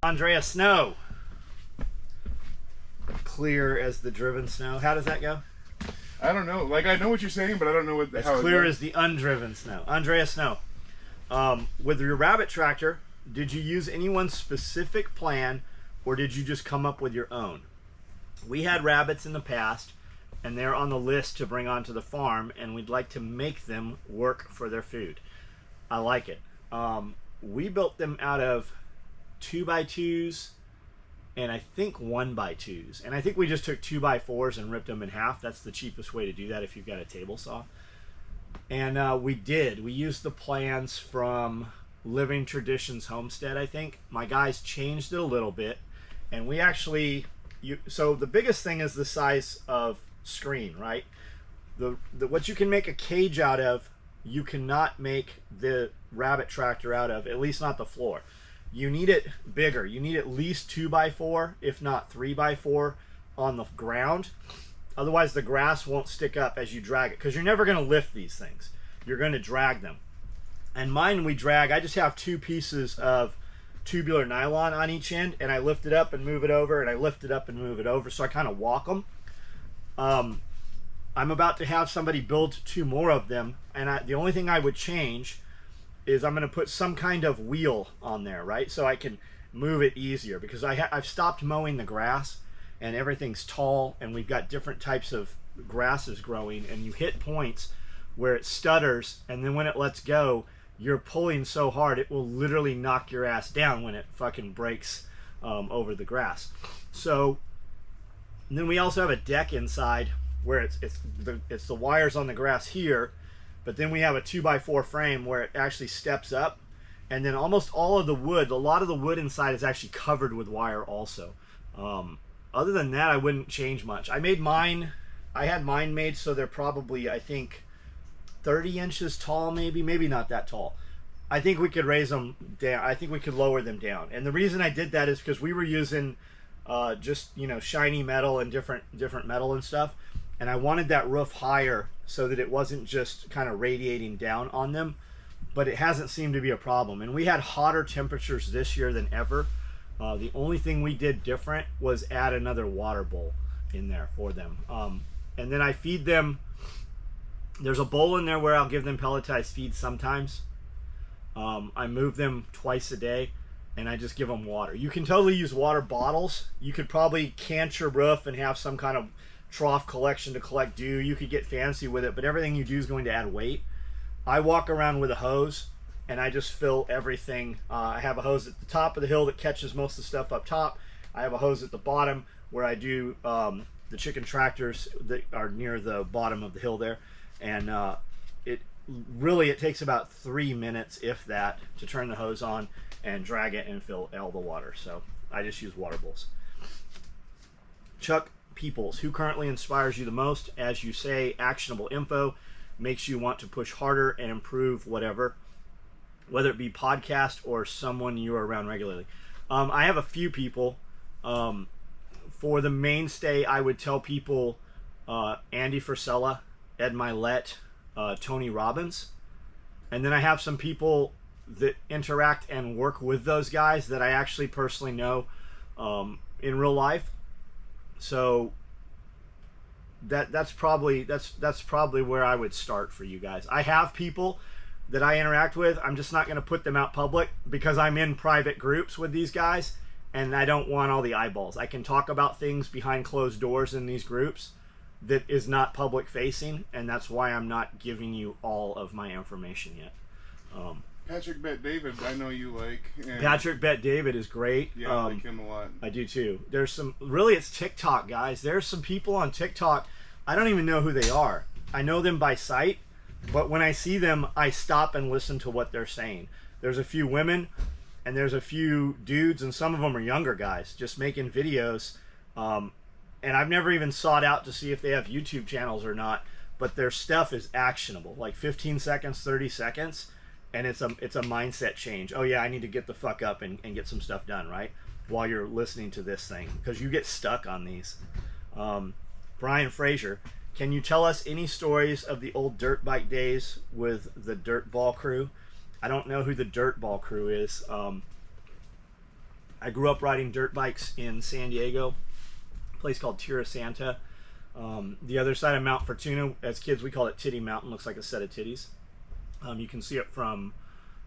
Andrea Snow. Clear as the driven snow. How does that go? I don't know. Like, I know what you're saying, but I don't know what. As clear as the undriven snow. Andrea Snow. With your rabbit tractor, did you use anyone's specific plan, or did you just come up with your own? We had rabbits in the past, and they're on the list to bring onto the farm, and we'd like to make them work for their food. I like it. We built them out of 2x2s and I think 1x2s, and I think we just took 2x4s and ripped them in half. That's the cheapest way to do that if you've got a table saw. And we used the plans from Living Traditions Homestead. I think my guys changed it a little bit, and we actually so the biggest thing is the size of screen, right? The what you can make a cage out of, you cannot make the rabbit tractor out of, at least not the floor. You need it bigger. You need at least 2x4, if not 3x4 on the ground. Otherwise the grass won't stick up as you drag it, because you're never going to lift these things. You're going to drag them. And mine we drag, I just have 2 pieces of tubular nylon on each end, and I lift it up and move it over, and I lift it up and move it over, so I kind of walk them. I'm about to have somebody build 2 more of them, and the only thing I would change is I'm going to put some kind of wheel on there, right? So I can move it easier, because I've stopped mowing the grass, and everything's tall, and we've got different types of grasses growing, and you hit points where it stutters, and then when it lets go, you're pulling so hard it will literally knock your ass down when it fucking breaks over the grass. So and then we also have a deck inside where it's the wires on the grass here, but then we have a 2x4 frame where it actually steps up, and then almost all of the wood, a lot of the wood inside is actually covered with wire also. Other than that, I wouldn't change much. I had mine made so they're probably, I think, 30 inches tall, maybe not that tall. I think we could raise them down. I think we could lower them down. And the reason I did that is because we were using just, shiny metal and different metal and stuff. And I wanted that roof higher so that it wasn't just kind of radiating down on them. But it hasn't seemed to be a problem. And we had hotter temperatures this year than ever. The only thing we did different was add another water bowl in there for them. And then I feed them. There's a bowl in there where I'll give them pelletized feed sometimes. I move them twice a day, and I just give them water. You can totally use water bottles. You could probably cant your roof and have some kind of trough collection to collect dew. You could get fancy with it, but everything you do is going to add weight. I walk around with a hose, and I just fill everything. I have a hose at the top of the hill that catches most of the stuff up top. I have a hose at the bottom where I do the chicken tractors that are near the bottom of the hill there. And it takes about 3 minutes, if that, to turn the hose on and drag it and fill all the water. So I just use water bowls. Chuck Peoples, who currently inspires you the most? As you say, actionable info makes you want to push harder and improve whatever, whether it be podcast or someone you are around regularly. I have a few people. For the mainstay, I would tell people Andy Frisella, Ed Milet, Tony Robbins. And then I have some people that interact and work with those guys that I actually personally know in real life. So that's probably where I would start for you guys. I have people that I interact with. I'm just not going to put them out public because I'm in private groups with these guys, and I don't want all the eyeballs. I can talk about things behind closed doors in these groups that is not public facing, and that's why I'm not giving you all of my information yet. Patrick Bet David, I know you like. Patrick Bet David is great. Yeah, I like him a lot. I do too. There's some, really it's TikTok, guys. There's some people on TikTok, I don't even know who they are. I know them by sight, but when I see them, I stop and listen to what they're saying. There's a few women, and there's a few dudes, and some of them are younger guys, just making videos. And I've never even sought out to see if they have YouTube channels or not, but their stuff is actionable, like 15 seconds, 30 seconds, and it's a mindset change. Oh yeah, I need to get the fuck up and get some stuff done, right? While you're listening to this thing, because you get stuck on these. Brian Frazier, can you tell us any stories of the old dirt bike days with the Dirt Ball crew? I don't know who the Dirt Ball crew is. I grew up riding dirt bikes in San Diego, a place called Tierra Santa. The other side of Mount Fortuna, as kids we call it Titty Mountain, looks like a set of titties. You can see it from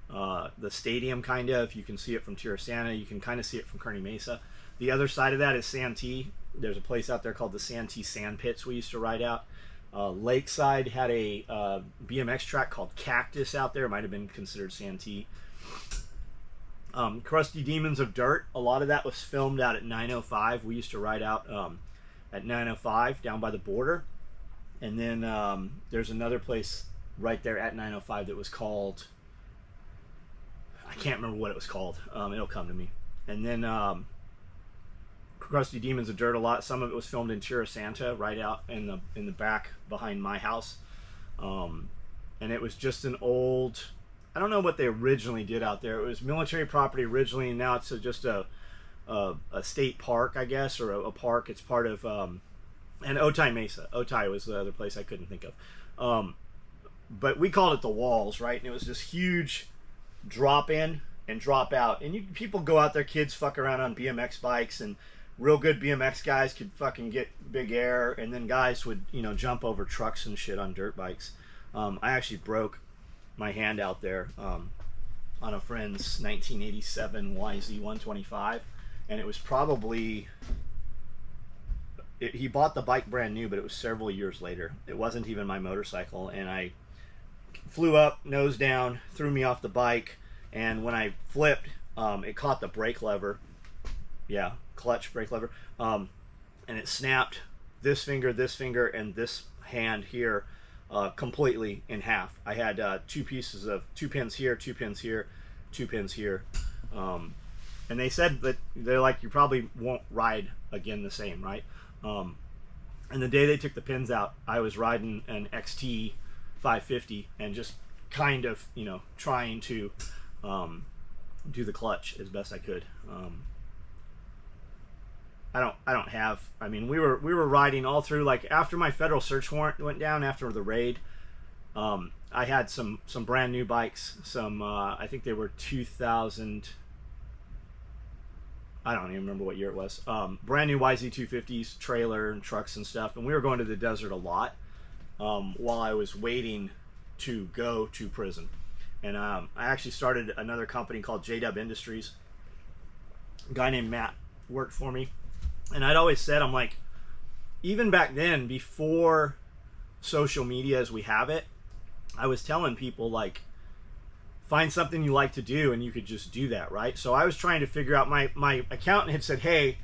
the stadium, kind of. You can see it from Tierra Santa. You can kind of see it from Kearney Mesa. The other side of that is Santee. There's a place out there called the Santee Sand Pits we used to ride out. Lakeside had a BMX track called Cactus out there. It might have been considered Santee. Crusty Demons of Dirt, a lot of that was filmed out at 905. We used to ride out at 905 down by the border. And then there's another place right there at 905 that was called, I can't remember what it was called. It'll come to me. And then Crusty Demons of Dirt, a lot. Some of it was filmed in Tierra Santa, right out in the back behind my house. And it was just an old, I don't know what they originally did out there. It was military property originally, and now it's just a state park, I guess, or a park. It's part of and Otay Mesa. Otay was the other place I couldn't think of. But we called it the Walls, right? And it was this huge drop in and drop out, and people go out there, kids fuck around on BMX bikes, and real good BMX guys could fucking get big air, and then guys would, jump over trucks and shit on dirt bikes. I actually broke my hand out there on a friend's 1987 YZ125, and it was probably, he bought the bike brand new, but it was several years later. It wasn't even my motorcycle, and I flew up, nose down, threw me off the bike, and when I flipped, it caught the brake lever. Yeah, clutch, brake lever, and it snapped this finger, and this hand here completely in half. I had two pins here, 2 pins here, 2 pins here, and they said that they're like, you probably won't ride again the same, right? And the day they took the pins out, I was riding an XT 550 and just kind of, trying to do the clutch as best I could. I don't have, we were riding all through, like after my federal search warrant went down after the raid, I had some brand new bikes, I think they were 2000, I don't even remember what year it was, brand new YZ250s, trailer and trucks and stuff, and we were going to the desert a lot while I was waiting to go to prison. And I actually started another company called JW Industries. A guy named Matt worked for me. And I'd always said, I'm like, even back then, before social media as we have it, I was telling people, like, find something you like to do and you could just do that, right? So I was trying to figure out, my accountant had said, hey,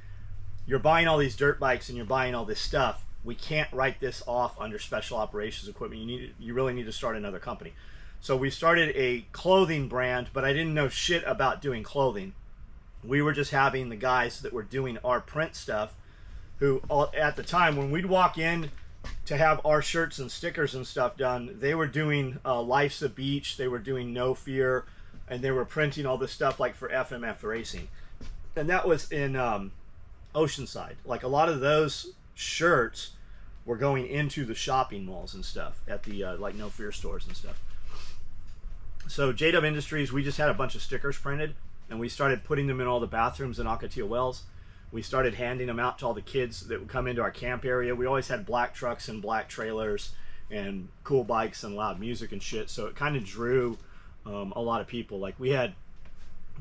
you're buying all these dirt bikes and you're buying all this stuff. We can't write this off under special operations equipment. You really need to start another company. So we started a clothing brand, but I didn't know shit about doing clothing. We were just having the guys that were doing our print stuff, who at the time when we'd walk in to have our shirts and stickers and stuff done, they were doing Life's a Beach, they were doing No Fear, and they were printing all this stuff like for FMF Racing. And that was in Oceanside. Like a lot of those shirts were going into the shopping malls and stuff at the like No Fear stores and stuff. So JW Industries, we just had a bunch of stickers printed, and we started putting them in all the bathrooms in Ocotillo Wells. We started handing them out to all the kids that would come into our camp area. We always had black trucks and black trailers and cool bikes and loud music and shit, so it kind of drew a lot of people. Like we had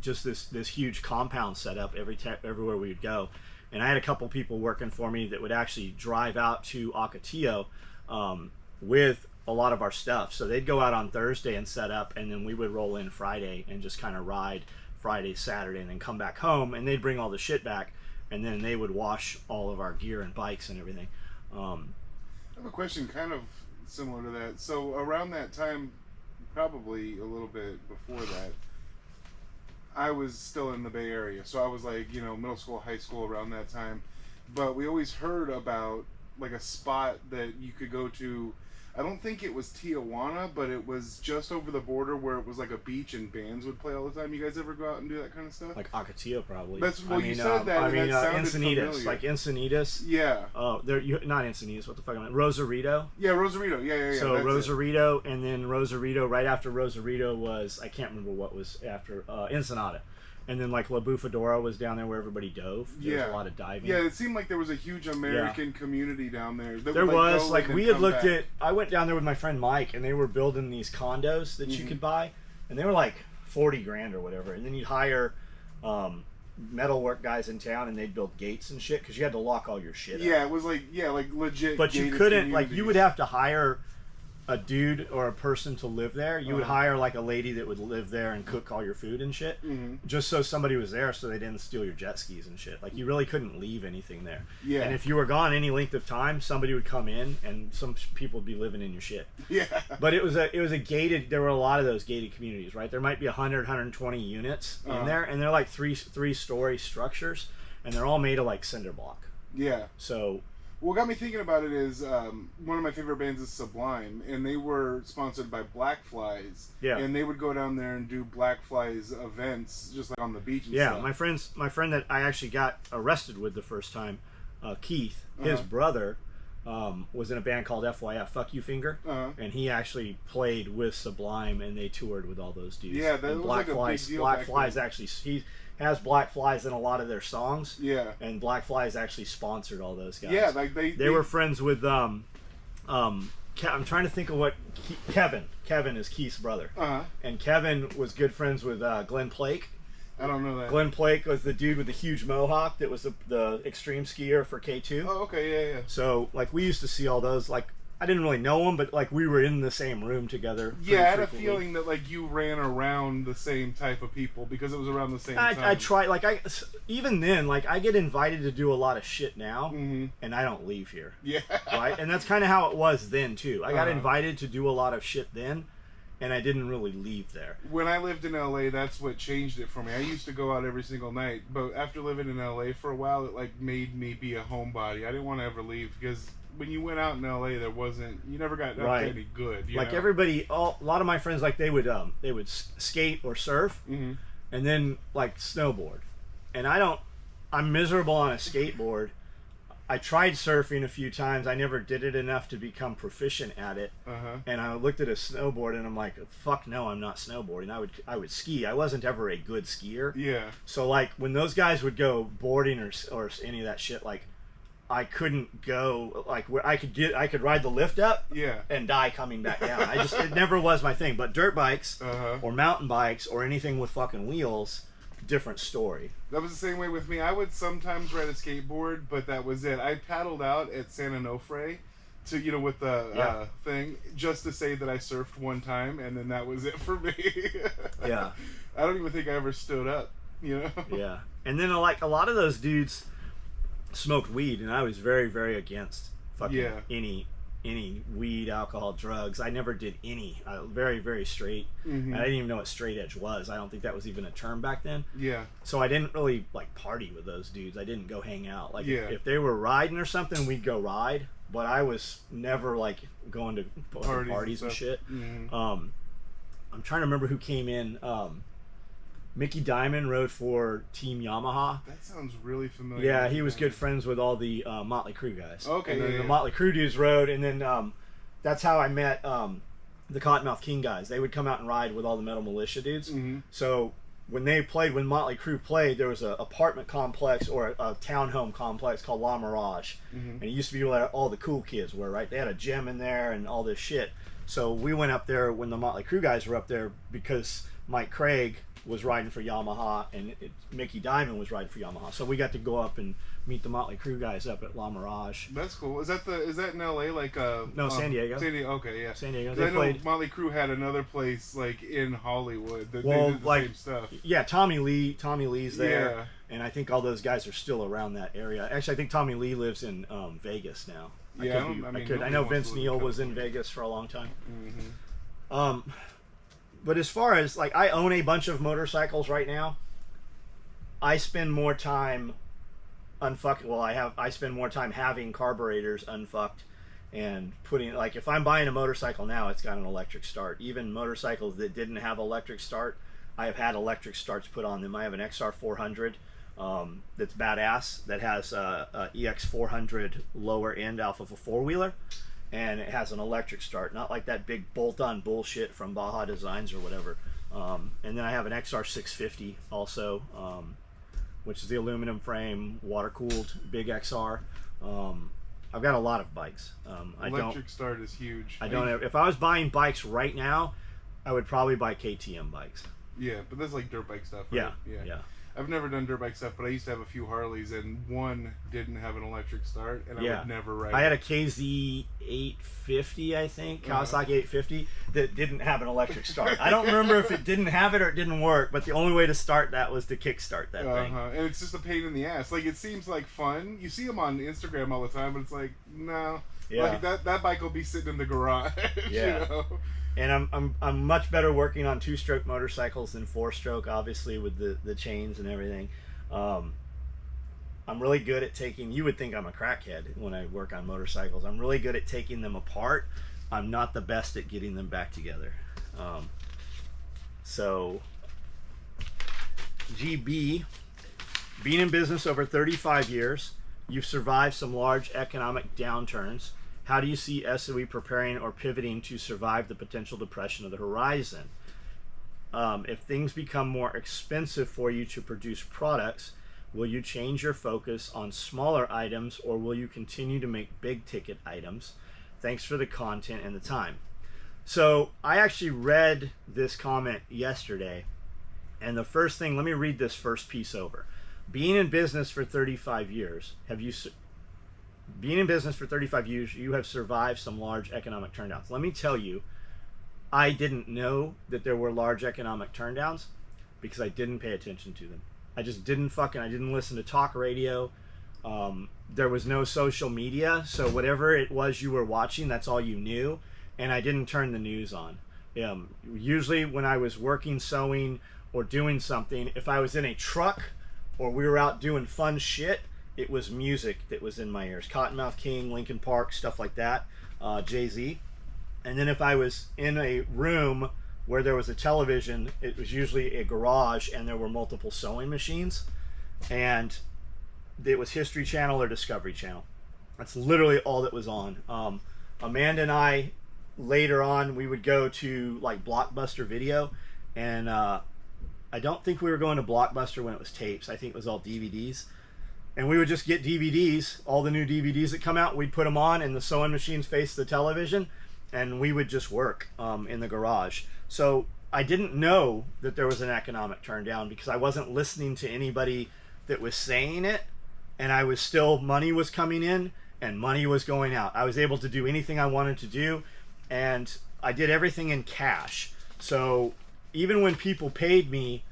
just this huge compound set up everywhere we would go, and I had a couple people working for me that would actually drive out to Ocotillo with a lot of our stuff. So they'd go out on Thursday and set up, and then we would roll in Friday and just kind of ride Friday, Saturday, and then come back home, and they'd bring all the shit back, and then they would wash all of our gear and bikes and everything. I have a question kind of similar to that. So around that time, probably a little bit before that, I was still in the Bay Area. So I was like, middle school, high school around that time. But we always heard about like a spot that you could go to. I don't think it was Tijuana, but it was just over the border where it was like a beach and bands would play all the time. You guys ever go out and do that kind of stuff? Like Ocotillo, probably. That's you said that. That sounded Encinitas, familiar. like Encinitas. Yeah. Oh, not Encinitas. What the fuck? Rosarito. Yeah, Rosarito. Yeah. So Rosarito, and then Rosarito. Right after Rosarito was, I can't remember what was after Ensenada. And then like La Bufadora was down there where everybody dove. There was Yeah. a lot of diving. Yeah, it seemed like there was a huge American community down there. That There would, was, go like, and we had come looked back. at, I went down there with my friend Mike, and they were building these condos that you could buy, and they were like 40 grand or whatever. And then you'd hire metalwork guys in town, and they'd build gates and shit, because you had to lock all your shit Yeah, up. it was like, like legit. But you gated couldn't, like, you communities. would have to hire a dude or a person to live there. You would hire like a lady that would live there and cook all your food and shit, just so somebody was there, so they didn't steal your jet skis and shit. Like, you really couldn't leave anything there. Yeah. And if you were gone any length of time, somebody would come in, and some people would be living in your shit. Yeah. But it was a gated. There were a lot of those gated communities, right? There might be 100, 120 units in there, and they're like three-story structures, and they're all made of like cinder block. Yeah. So. What got me thinking about it is one of my favorite bands is Sublime, and they were sponsored by Black Flies. Yeah. And they would go down there and do Black Flies events, just like on the beach and Yeah, stuff. my friend that I actually got arrested with the first time, Keith, his brother, was in a band called FYF, Fuck You Finger, and he actually played with Sublime, and they toured with all those dudes. Yeah, that and was Black like a Flies, big deal Black back Flies then. actually, he has Black Flies in a lot of their songs. Yeah. And Black Flies actually sponsored all those guys. Yeah, like they were friends with I'm trying to think of what Kevin. Kevin is Keith's brother. And Kevin was good friends with Glenn Plake. I don't know that. Glenn Plake was the dude with the huge mohawk that was the extreme skier for K2. Oh, okay, yeah. So, like, we used to see all those. Like, I didn't really know them, but, like, we were in the same room together. Yeah, I had a frequently. feeling that, like, you ran around the same type of people because it was around the same time. I try, like, even then, like, I get invited to do a lot of shit now, Mm-hmm. and I don't leave here. Yeah. Right? And that's kind of how it was then, too. I got invited to do a lot of shit then, and I didn't really leave there. When I lived in LA, that's what changed it for me. I used to go out every single night, but after living in LA for a while, it, like, made me be a homebody. I didn't want to ever leave because when you went out in LA, you never got up to any good. You like know? everybody, a lot of my friends, like they would skate or surf, Mm-hmm. and then like snowboard. And I'm miserable on a skateboard. I tried surfing a few times. I never did it enough to become proficient at it. And I looked at a snowboard and I'm like, fuck no, I'm not snowboarding. I would ski. I wasn't ever a good skier. Yeah. So like when those guys would go boarding or any of that shit, like I couldn't go, like where I could ride the lift up and die coming back down. It never was my thing. But dirt bikes or mountain bikes or anything with fucking wheels, different story. That was the same way with me. I would sometimes ride a skateboard, but that was it. I paddled out at San Onofre to, with the thing, just to say that I surfed one time, and then that was it for me. Yeah. I don't even think I ever stood up, Yeah. And then like a lot of those dudes smoked weed, and I was very, very against fucking any weed, alcohol, drugs. I never did any. Very, very straight. And I didn't even know what straight edge was. I don't think that was even a term back then. Yeah. So I didn't really like party with those dudes. I didn't go hang out. Like if they were riding or something, we'd go ride. But I was never like going to parties and shit. Mm-hmm. I'm trying to remember who came in. Mickey Diamond rode for Team Yamaha. That sounds really familiar. Yeah, he was good friends with all the Motley Crue guys. Okay, and then the Motley Crue dudes rode, and then that's how I met the Cottonmouth King guys. They would come out and ride with all the Metal Militia dudes. Mm-hmm. So when Motley Crue played, there was an apartment complex or a townhome complex called La Mirage, and it used to be where all the cool kids were. Right, they had a gym in there and all this shit. So we went up there when the Motley Crue guys were up there because Mike Craig was riding for Yamaha and Mickey Diamond was riding for Yamaha. So we got to go up and meet the Motley Crue guys up at La Mirage. That's cool. Is that in LA? Like no, San Diego. San Diego. Okay, yeah. San Diego. I know Motley Crue had another place like in Hollywood that they did the same stuff. Yeah, Tommy Lee's there. Yeah. And I think all those guys are still around that area. Actually, I think Tommy Lee lives in Vegas now. I know Vince Neil was in Vegas for a long time. Mm-hmm. But as far as like, I own a bunch of motorcycles right now. I spend more time unfucking. Well, I spend more time having carburetors unfucked and putting, like, if I'm buying a motorcycle now, it's got an electric start. Even motorcycles that didn't have electric start, I have had electric starts put on them. I have an XR400 that's badass, that has a EX400 lower end off of a four-wheeler, and it has an electric start, not like that big bolt-on bullshit from Baja Designs or whatever. And then I have an XR650 also, which is the aluminum frame, water cooled, big XR. I've got a lot of bikes. Electric start is huge. If I was buying bikes right now, I would probably buy KTM bikes. Yeah, but that's like dirt bike stuff, right? Yeah. I've never done dirt bike stuff, but I used to have a few Harleys, and one didn't have an electric start, and I would never ride I had a KZ 850, I think, Kawasaki 850, that didn't have an electric start. I don't remember if it didn't have it or it didn't work, but the only way to start that was to kickstart that thing. And it's just a pain in the ass. Like, it seems like fun. You see them on Instagram all the time, but it's like, no. Yeah. Like, that bike will be sitting in the garage, yeah. You know? And I'm much better working on 2-stroke motorcycles than 4-stroke, obviously, with the chains and everything. I'm really good at taking, you would think I'm a crackhead when I work on motorcycles. I'm really good at taking them apart. I'm not the best at getting them back together. So, GB, being in business over 35 years, you've survived some large economic downturns. How do you see SOE preparing or pivoting to survive the potential depression of the horizon? If things become more expensive for you to produce products, will you change your focus on smaller items, or will you continue to make big ticket items? Thanks for the content and the time. So I actually read this comment yesterday, and the first thing, let me read this first piece over. Being in business for 35 years, Being in business for 35 years, you have survived some large economic turndowns. Let me tell you, I didn't know that there were large economic turndowns because I didn't pay attention to them. I just didn't I didn't listen to talk radio. There was no social media, so whatever it was you were watching, that's all you knew. And I didn't turn the news on. Usually when I was working, sewing, or doing something, if I was in a truck or we were out doing fun shit, it was music that was in my ears. Cottonmouth King, Linkin Park, stuff like that, Jay-Z. And then if I was in a room where there was a television, it was usually a garage and there were multiple sewing machines. And it was History Channel or Discovery Channel. That's literally all that was on. Amanda and I, later on, we would go to like Blockbuster Video. And I don't think we were going to Blockbuster when it was tapes. I think it was all DVDs. And we would just get DVDs, all the new DVDs that come out, we'd put them on, and the sewing machines faced the television, and we would just work in the garage. So I didn't know that there was an economic turndown because I wasn't listening to anybody that was saying it, and I was still, money was coming in, and money was going out. I was able to do anything I wanted to do, and I did everything in cash. So even when people paid me,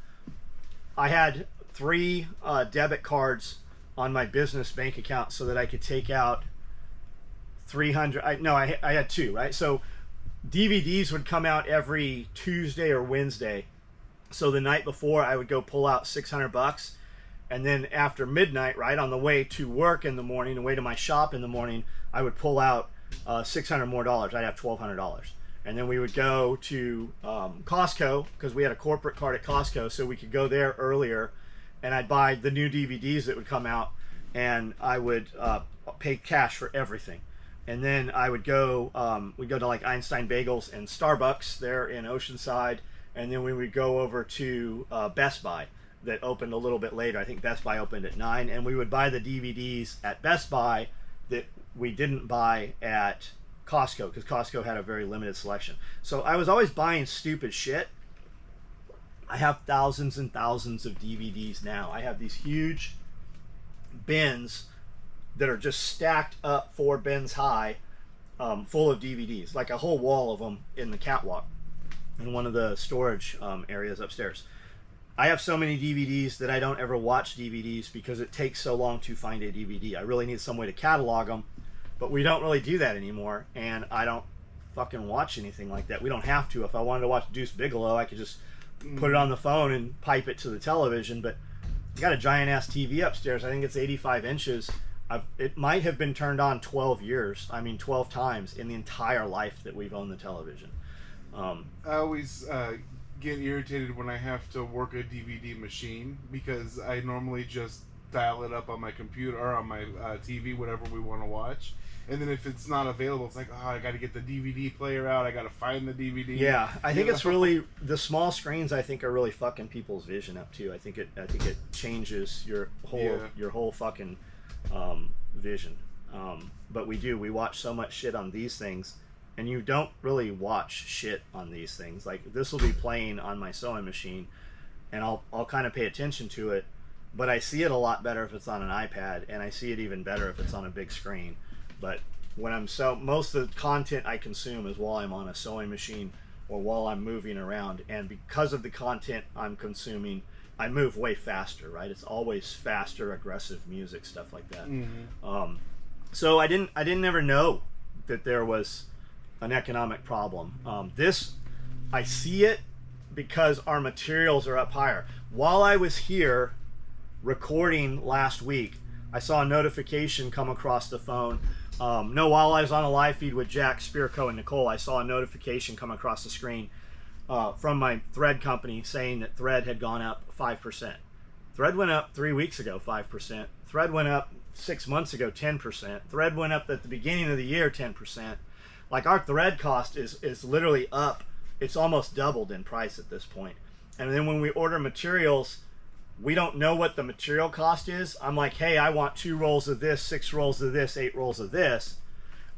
I had 3 debit cards on my business bank account so that I could take out 300. I had 2, right? So DVDs would come out every Tuesday or Wednesday. So the night before I would go pull out $600, and then after midnight, right, on the way to work in the morning, the way to my shop in the morning, I would pull out $600 more. I'd have $1,200. And then we would go to Costco, because we had a corporate card at Costco, so we could go there earlier, and I'd buy the new DVDs that would come out, and I would pay cash for everything. And then I would go, we'd go to like Einstein Bagels and Starbucks there in Oceanside, and then we would go over to Best Buy that opened a little bit later. I think Best Buy opened at 9, and we would buy the DVDs at Best Buy that we didn't buy at Costco, because Costco had a very limited selection. So I was always buying stupid shit. I have thousands and thousands of DVDs now. I have these huge bins that are just stacked up 4 bins high, full of DVDs, like a whole wall of them in the catwalk in one of the storage areas upstairs. I have so many DVDs that I don't ever watch DVDs because it takes so long to find a DVD. I really need some way to catalog them, but we don't really do that anymore, and I don't fucking watch anything like that. We don't have to. If I wanted to watch Deuce Bigelow, I could just put it on the phone and pipe it to the television, but I got a giant ass TV upstairs. I think it's 85 inches. It might have been turned on 12 times in the entire life that we've owned the television. I always get irritated when I have to work a DVD machine, because I normally just dial it up on my computer or on my TV, whatever we want to watch. And then if it's not available, it's like, oh, I got to get the DVD player out. I got to find the DVD. Yeah, I think it's really the small screens. I think are really fucking people's vision up too. I think it changes your whole fucking vision. But we watch so much shit on these things, and you don't really watch shit on these things. Like this will be playing on my sewing machine, and I'll kind of pay attention to it, but I see it a lot better if it's on an iPad, and I see it even better if it's on a big screen. But when most of the content I consume is while I'm on a sewing machine or while I'm moving around, and because of the content I'm consuming, I move way faster, right? It's always faster, aggressive music, stuff like that. Mm-hmm. So I didn't ever know that there was an economic problem. I see it because our materials are up higher. While I was here recording last week, I saw a notification come across the phone. While I was on a live feed with Jack, Spirko, and Nicole, I saw a notification come across the screen from my thread company saying that thread had gone up 5%. Thread went up 3 weeks ago, 5%. Thread went up 6 months ago, 10%. Thread went up at the beginning of the year, 10%. Like our thread cost is literally up. It's almost doubled in price at this point. And then when we order materials, we don't know what the material cost is. I'm like, hey, I want 2 rolls of this, 6 rolls of this, 8 rolls of this.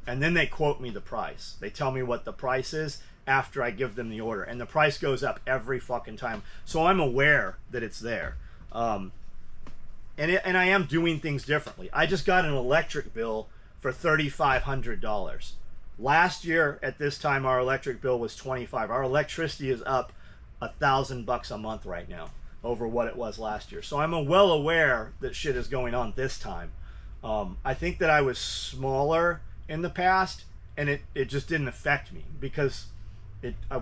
And then they quote me the price. They tell me what the price is after I give them the order. And the price goes up every fucking time. So I'm aware that it's there. And I am doing things differently. I just got an electric bill for $3,500. Last year at this time, our electric bill was $25. Our electricity is up $1,000 a month right now over what it was last year. So I'm well aware that shit is going on this time. I think that I was smaller in the past, and it just didn't affect me because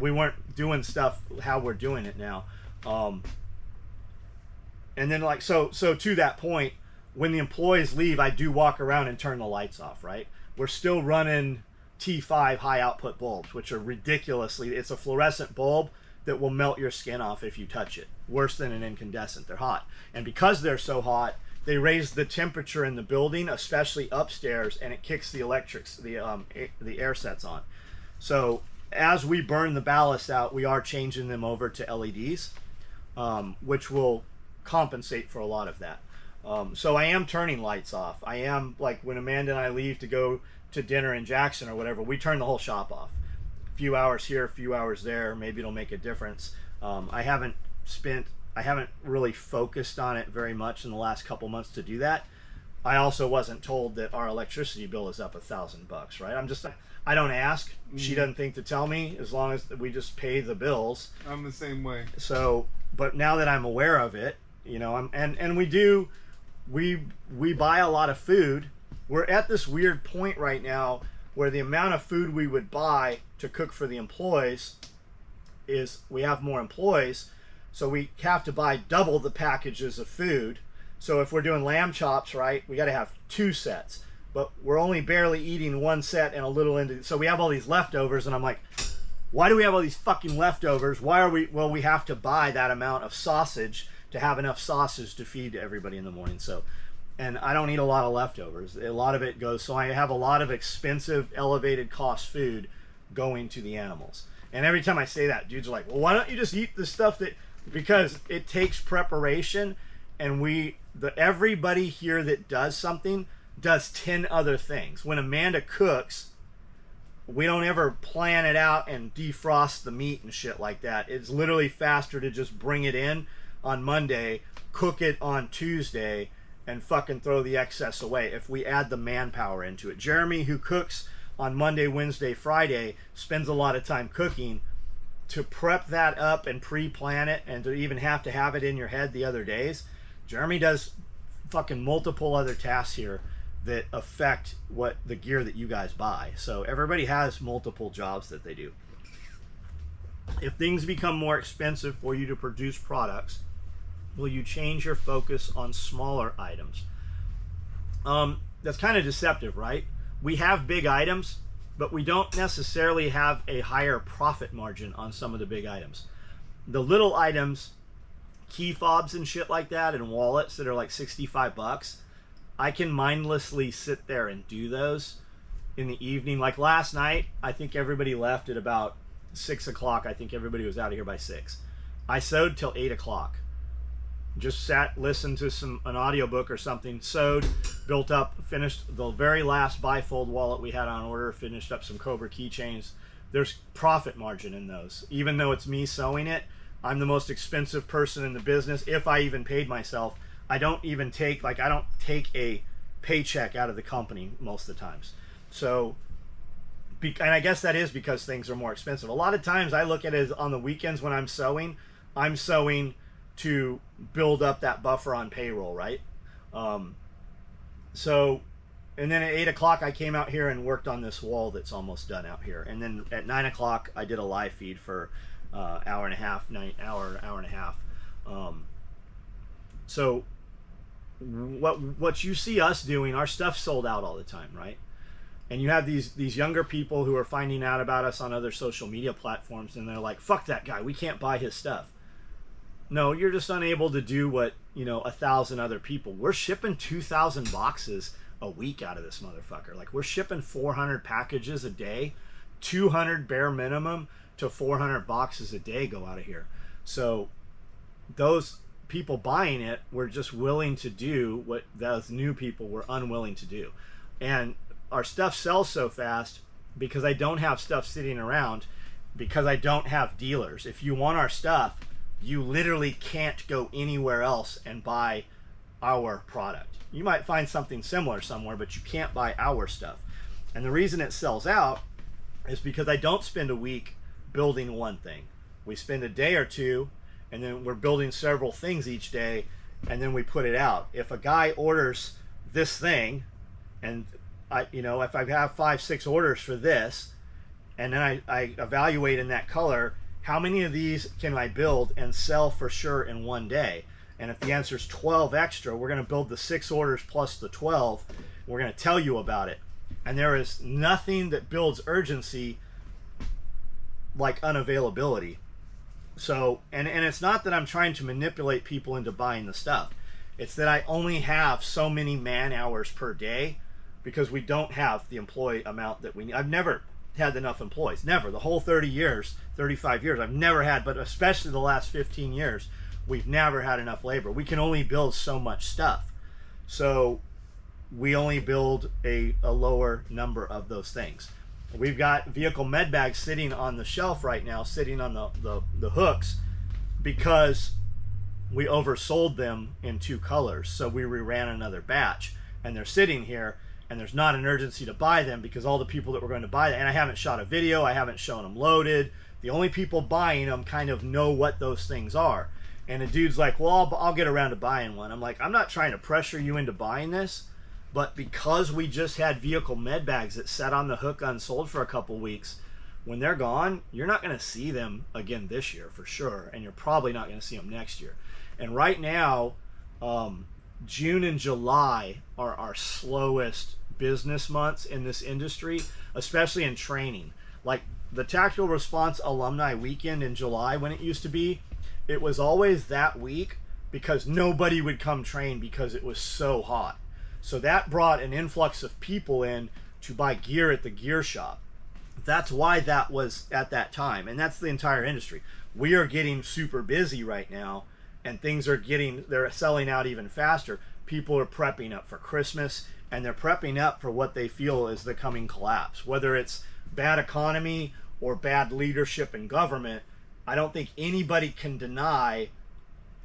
we weren't doing stuff how we're doing it now. And then so to that point, when the employees leave, I do walk around and turn the lights off, right? We're still running T5 high output bulbs, which are ridiculously, it's a fluorescent bulb that will melt your skin off if you touch it. Worse than an incandescent. They're hot. And because they're so hot, they raise the temperature in the building, especially upstairs, and it kicks the electrics, the air sets on. So as we burn the ballast out, we are changing them over to LEDs, which will compensate for a lot of that. So I am turning lights off. I am, like when Amanda and I leave to go to dinner in Jackson or whatever, we turn the whole shop off. A few hours here, a few hours there, maybe it'll make a difference. I haven't really focused on it very much in the last couple months to do that. I also wasn't told that our electricity bill is up $1,000, right? I don't ask. She doesn't think to tell me, as long as we just pay the bills. I'm the same way. So, but now that I'm aware of it, and we buy a lot of food. We're at this weird point right now where the amount of food we would buy to cook for the employees is, we have more employees, so we have to buy double the packages of food. So if we're doing lamb chops, right, we got to have 2 sets, but we're only barely eating 1 set and a little into, so we have all these leftovers, and I'm like, why do we have all these fucking leftovers? We have to buy that amount of sausage to have enough sausage to feed everybody in the morning. So, and I don't eat a lot of leftovers. A lot of it goes, so I have a lot of expensive, elevated cost food going to the animals. And every time I say that, dudes are like, well, why don't you just eat the stuff because it takes preparation, and everybody here that does something does 10 other things. When Amanda cooks, we don't ever plan it out and defrost the meat and shit like that. It's literally faster to just bring it in on Monday, cook it on Tuesday, and fucking throw the excess away if we add the manpower into it. Jeremy, who cooks on Monday, Wednesday, Friday, spends a lot of time cooking. To prep that up and pre-plan it, and to even have to have it in your head the other days, Jeremy does fucking multiple other tasks here that affect what the gear that you guys buy. So everybody has multiple jobs that they do. If things become more expensive for you to produce products, will you change your focus on smaller items? That's kind of deceptive, right? We have big items, but we don't necessarily have a higher profit margin on some of the big items. The little items key fobs and shit like that and wallets that are like $65, I can mindlessly sit there and do those in the evening. Like last night, I think everybody left at about 6 o'clock. I think everybody was out of here by 6. I sewed till 8 o'clock. Just sat, listened to an audiobook or something, sewed, built up, finished the very last bifold wallet we had on order, finished up some Cobra keychains. There's profit margin in those. Even though it's me sewing it, I'm the most expensive person in the business. If I even paid myself, I don't take a paycheck out of the company most of the times. So, and I guess that is because things are more expensive. A lot of times I look at it as on the weekends when I'm sewing to build up that buffer on payroll, right? So, and then at 8 o'clock I came out here and worked on this wall that's almost done out here. And then at 9 o'clock I did a live feed for hour and a half. So what you see us doing, our stuff sold out all the time, right? And you have these younger people who are finding out about us on other social media platforms, and they're like, fuck that guy, we can't buy his stuff. No, you're just unable to do what 1,000 other people. We're shipping 2,000 boxes a week out of this motherfucker. Like, we're shipping 400 packages a day, 200 bare minimum to 400 boxes a day go out of here. So those people buying it were just willing to do what those new people were unwilling to do. And our stuff sells so fast because I don't have stuff sitting around, because I don't have dealers. If you want our stuff, you literally can't go anywhere else and buy our product. You might find something similar somewhere, but you can't buy our stuff. And the reason it sells out is because I don't spend a week building one thing. We spend a day or two, and then we're building several things each day, and then we put it out. If a guy orders this thing, and if I have 5-6 orders for this, and then I evaluate in that color, how many of these can I build and sell for sure in one day? And if the answer is 12 extra, we're going to build the 6 orders plus the 12. We're going to tell you about it. And there is nothing that builds urgency like unavailability. So, and it's not that I'm trying to manipulate people into buying the stuff. It's that I only have so many man hours per day because we don't have the employee amount that we need. I've never had enough employees. Never. The whole 30 years, 35 years, I've never had, but especially the last 15 years, we've never had enough labor. We can only build so much stuff. So we only build a lower number of those things. We've got vehicle med bags sitting on the shelf right now, sitting on the hooks, because we oversold them in 2 colors. So we reran another batch, and they're sitting here, and there's not an urgency to buy them because all the people that were going to buy them, and I haven't shot a video, I haven't shown them loaded. The only people buying them kind of know what those things are. And a dude's like, well, I'll get around to buying one. I'm like, I'm not trying to pressure you into buying this, but because we just had vehicle med bags that sat on the hook unsold for a couple weeks, when they're gone, you're not going to see them again this year for sure, and you're probably not going to see them next year. And right now, June and July are our slowest business months in this industry, especially in training. Like the Tactical Response Alumni Weekend in July, when it used to be, it was always that week because nobody would come train because it was so hot. So that brought an influx of people in to buy gear at the gear shop. That's why that was at that time, and that's the entire industry. We are getting super busy right now, and they're selling out even faster. People are prepping up for Christmas, and they're prepping up for what they feel is the coming collapse. Whether it's bad economy or bad leadership in government, I don't think anybody can deny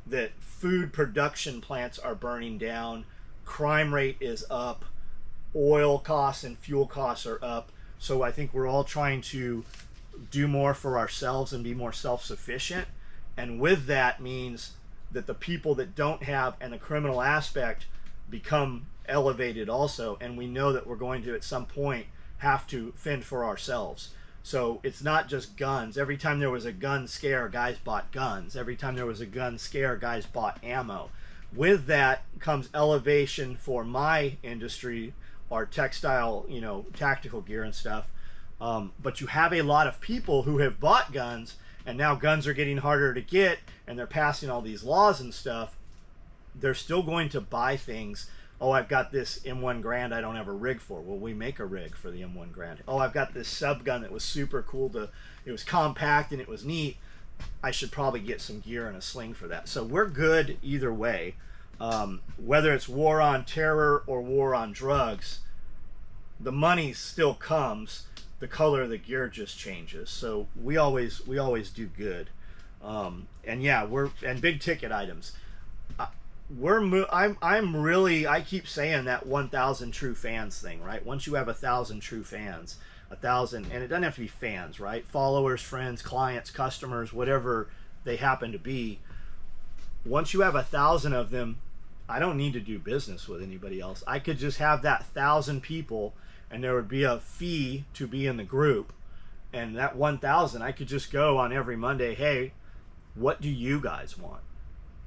that food production plants are burning down, crime rate is up, oil costs and fuel costs are up. So I think we're all trying to do more for ourselves and be more self-sufficient. And with that means that the people that don't have, and the criminal aspect, become elevated also. And we know that we're going to at some point have to fend for ourselves. So it's not just guns. Every time there was a gun scare, guys bought guns. Every time there was a gun scare, guys bought ammo. With that comes elevation for my industry, our textile, tactical gear and stuff. But you have a lot of people who have bought guns and now guns are getting harder to get, and they're passing all these laws and stuff, they're still going to buy things. Oh, I've got this M1 Grand I don't have a rig for. Well, we make a rig for the M1 Grand. Oh, I've got this sub gun that was super cool. It was compact and it was neat. I should probably get some gear and a sling for that. So we're good either way. Whether it's war on terror or war on drugs, the money still comes. The color of the gear just changes. So we always do good. And yeah, and big ticket items. I keep saying that 1,000 true fans thing, right? Once you have 1,000 true fans, 1,000, and it doesn't have to be fans, right? Followers, friends, clients, customers, whatever they happen to be. Once you have 1,000 of them, I don't need to do business with anybody else. I could just have that 1,000 people, and there would be a fee to be in the group, and that 1,000, I could just go on every Monday. Hey, what do you guys want?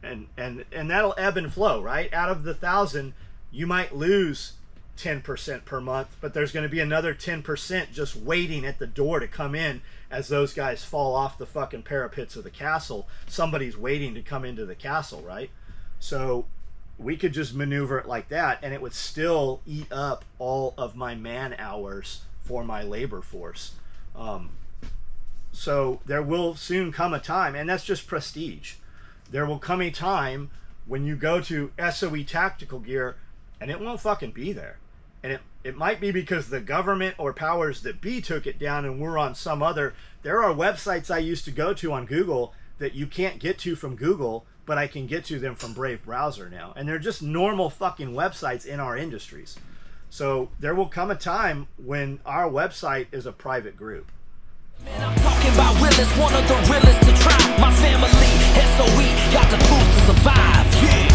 And that'll ebb and flow, right? Out of the 1,000, you might lose 10% per month, but there's going to be another 10% just waiting at the door to come in as those guys fall off the fucking parapets of the castle. Somebody's waiting to come into the castle, right? So we could just maneuver it like that, and it would still eat up all of my man hours for my labor force. So there will soon come a time, and that's just prestige. There will come a time when you go to SOE Tactical Gear and it won't fucking be there. And it might be because the government or powers that be took it down and we're on some other. There are websites I used to go to on Google that you can't get to from Google, but I can get to them from Brave Browser now. And they're just normal fucking websites in our industries. So there will come a time when our website is a private group. Man, I'm talking about realest, one of the realest to try. My family, SOE, got the tools to survive. Yeah.